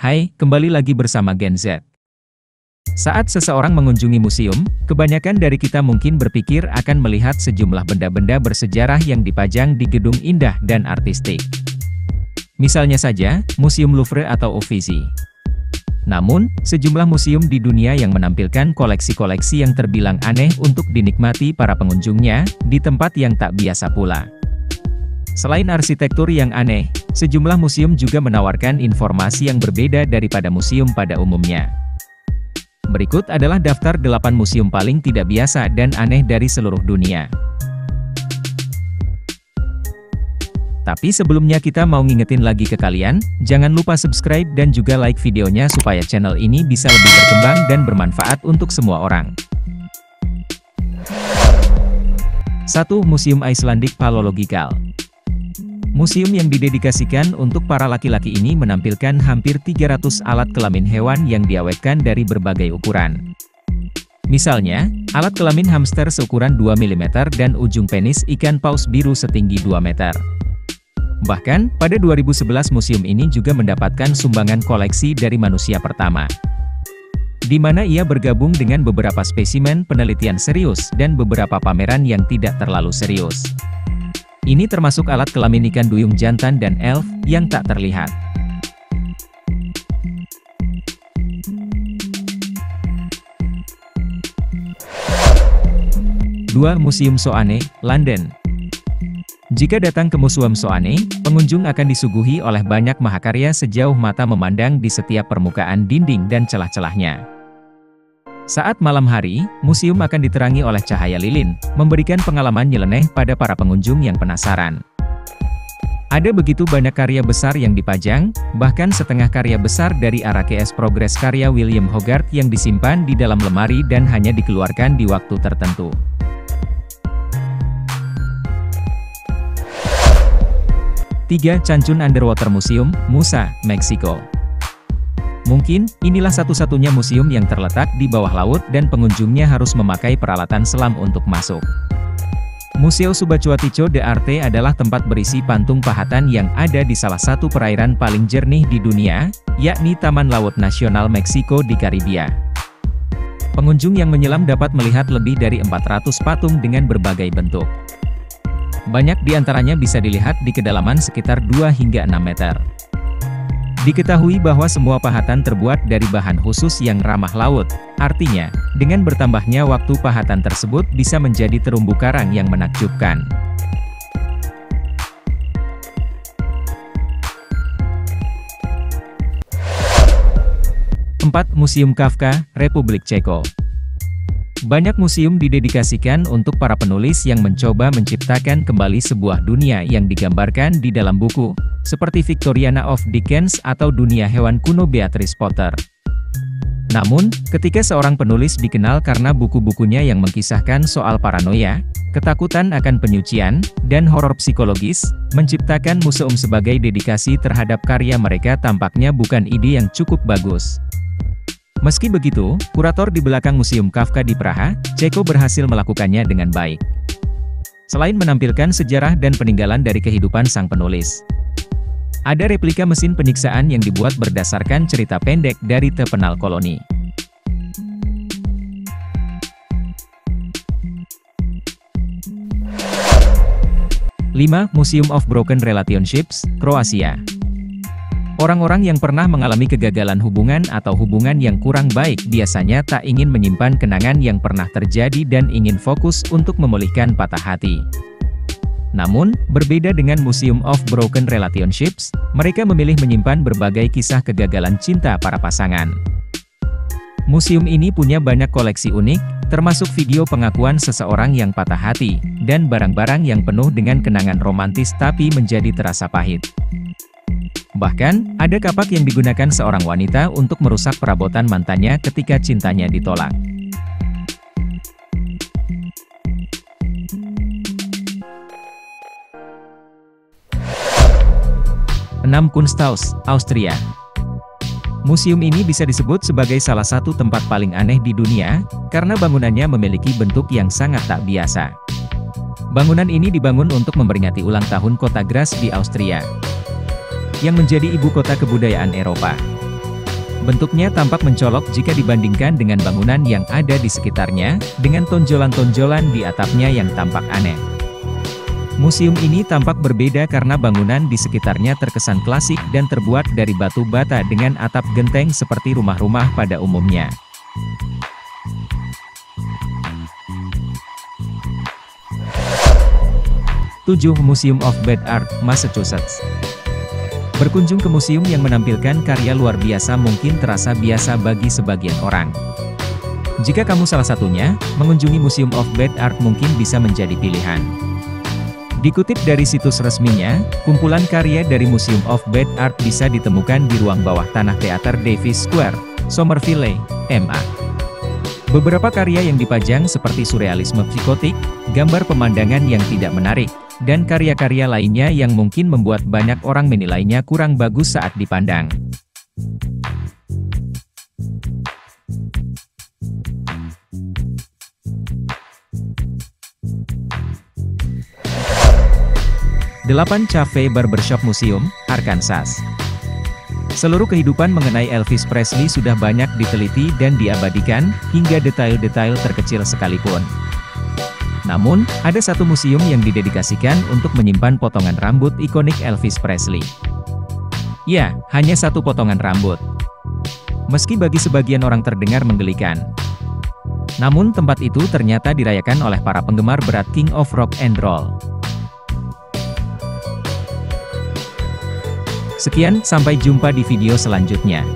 Hai, kembali lagi bersama Gen Z. Saat seseorang mengunjungi museum, kebanyakan dari kita mungkin berpikir akan melihat sejumlah benda-benda bersejarah yang dipajang di gedung indah dan artistik. Misalnya saja, Museum Louvre atau Uffizi. Namun, sejumlah museum di dunia yang menampilkan koleksi-koleksi yang terbilang aneh untuk dinikmati para pengunjungnya, di tempat yang tak biasa pula. Selain arsitektur yang aneh, sejumlah museum juga menawarkan informasi yang berbeda daripada museum pada umumnya. Berikut adalah daftar 8 museum paling tidak biasa dan aneh dari seluruh dunia. Tapi sebelumnya kita mau ngingetin lagi ke kalian, jangan lupa subscribe dan juga like videonya supaya channel ini bisa lebih berkembang dan bermanfaat untuk semua orang. 1. Museum Icelandic Paleological. Museum yang didedikasikan untuk para laki-laki ini menampilkan hampir 300 alat kelamin hewan yang diawetkan dari berbagai ukuran. Misalnya, alat kelamin hamster seukuran 2 mm dan ujung penis ikan paus biru setinggi 2 meter. Bahkan, pada 2011 museum ini juga mendapatkan sumbangan koleksi dari manusia pertama, di mana ia bergabung dengan beberapa spesimen penelitian serius dan beberapa pameran yang tidak terlalu serius. Ini termasuk alat kelamin ikan duyung jantan dan elf yang tak terlihat. 2. Museum Soane, London. Jika datang ke Museum Soane, pengunjung akan disuguhi oleh banyak mahakarya sejauh mata memandang di setiap permukaan dinding dan celah-celahnya. Saat malam hari, museum akan diterangi oleh cahaya lilin, memberikan pengalaman nyeleneh pada para pengunjung yang penasaran. Ada begitu banyak karya besar yang dipajang, bahkan setengah karya besar dari ARKS Progress karya William Hogarth yang disimpan di dalam lemari dan hanya dikeluarkan di waktu tertentu. 3. Cancun Underwater Museum, Musa, Meksiko. Mungkin, inilah satu-satunya museum yang terletak di bawah laut dan pengunjungnya harus memakai peralatan selam untuk masuk. Museo Subacuatico de Arte adalah tempat berisi patung pahatan yang ada di salah satu perairan paling jernih di dunia, yakni Taman Laut Nasional Meksiko di Karibia. Pengunjung yang menyelam dapat melihat lebih dari 400 patung dengan berbagai bentuk. Banyak di antaranya bisa dilihat di kedalaman sekitar 2 hingga 6 meter. Diketahui bahwa semua pahatan terbuat dari bahan khusus yang ramah laut, artinya, dengan bertambahnya waktu pahatan tersebut bisa menjadi terumbu karang yang menakjubkan. 4. Museum Kafka, Republik Ceko. Banyak museum didedikasikan untuk para penulis yang mencoba menciptakan kembali sebuah dunia yang digambarkan di dalam buku, seperti Victoriana of Dickens atau dunia hewan kuno Beatrice Potter. Namun, ketika seorang penulis dikenal karena buku-bukunya yang mengisahkan soal paranoia, ketakutan akan penyucian, dan horor psikologis, menciptakan museum sebagai dedikasi terhadap karya mereka tampaknya bukan ide yang cukup bagus. Meski begitu, kurator di belakang Museum Kafka di Praha, Ceko berhasil melakukannya dengan baik. Selain menampilkan sejarah dan peninggalan dari kehidupan sang penulis, ada replika mesin penyiksaan yang dibuat berdasarkan cerita pendek dari terpenal koloni. 5. Museum of Broken Relationships, Kroasia. Orang-orang yang pernah mengalami kegagalan hubungan atau hubungan yang kurang baik biasanya tak ingin menyimpan kenangan yang pernah terjadi dan ingin fokus untuk memulihkan patah hati. Namun, berbeda dengan Museum of Broken Relationships, mereka memilih menyimpan berbagai kisah kegagalan cinta para pasangan. Museum ini punya banyak koleksi unik, termasuk video pengakuan seseorang yang patah hati, dan barang-barang yang penuh dengan kenangan romantis tapi menjadi terasa pahit. Bahkan, ada kapak yang digunakan seorang wanita untuk merusak perabotan mantannya ketika cintanya ditolak. 6. Kunsthaus, Austria. Museum ini bisa disebut sebagai salah satu tempat paling aneh di dunia, karena bangunannya memiliki bentuk yang sangat tak biasa. Bangunan ini dibangun untuk memperingati ulang tahun kota Graz di Austria, yang menjadi ibu kota kebudayaan Eropa. Bentuknya tampak mencolok jika dibandingkan dengan bangunan yang ada di sekitarnya, dengan tonjolan-tonjolan di atapnya yang tampak aneh. Museum ini tampak berbeda karena bangunan di sekitarnya terkesan klasik dan terbuat dari batu bata dengan atap genteng seperti rumah-rumah pada umumnya. Museum of Bad Art, Massachusetts. Berkunjung ke museum yang menampilkan karya luar biasa mungkin terasa biasa bagi sebagian orang. Jika kamu salah satunya, mengunjungi Museum of Bad Art mungkin bisa menjadi pilihan. Dikutip dari situs resminya, kumpulan karya dari Museum of Bad Art bisa ditemukan di ruang bawah tanah Teater Davis Square, Somerville, MA. Beberapa karya yang dipajang seperti surrealisme psikotik, gambar pemandangan yang tidak menarik, dan karya-karya lainnya yang mungkin membuat banyak orang menilainya kurang bagus saat dipandang. Cafe Barbershop Museum, Arkansas. Seluruh kehidupan mengenai Elvis Presley sudah banyak diteliti dan diabadikan, hingga detail-detail terkecil sekalipun. Namun, ada satu museum yang didedikasikan untuk menyimpan potongan rambut ikonik Elvis Presley. Ya, hanya satu potongan rambut. Meski bagi sebagian orang terdengar menggelikan. Namun tempat itu ternyata dirayakan oleh para penggemar berat King of Rock and Roll. Sekian, sampai jumpa di video selanjutnya.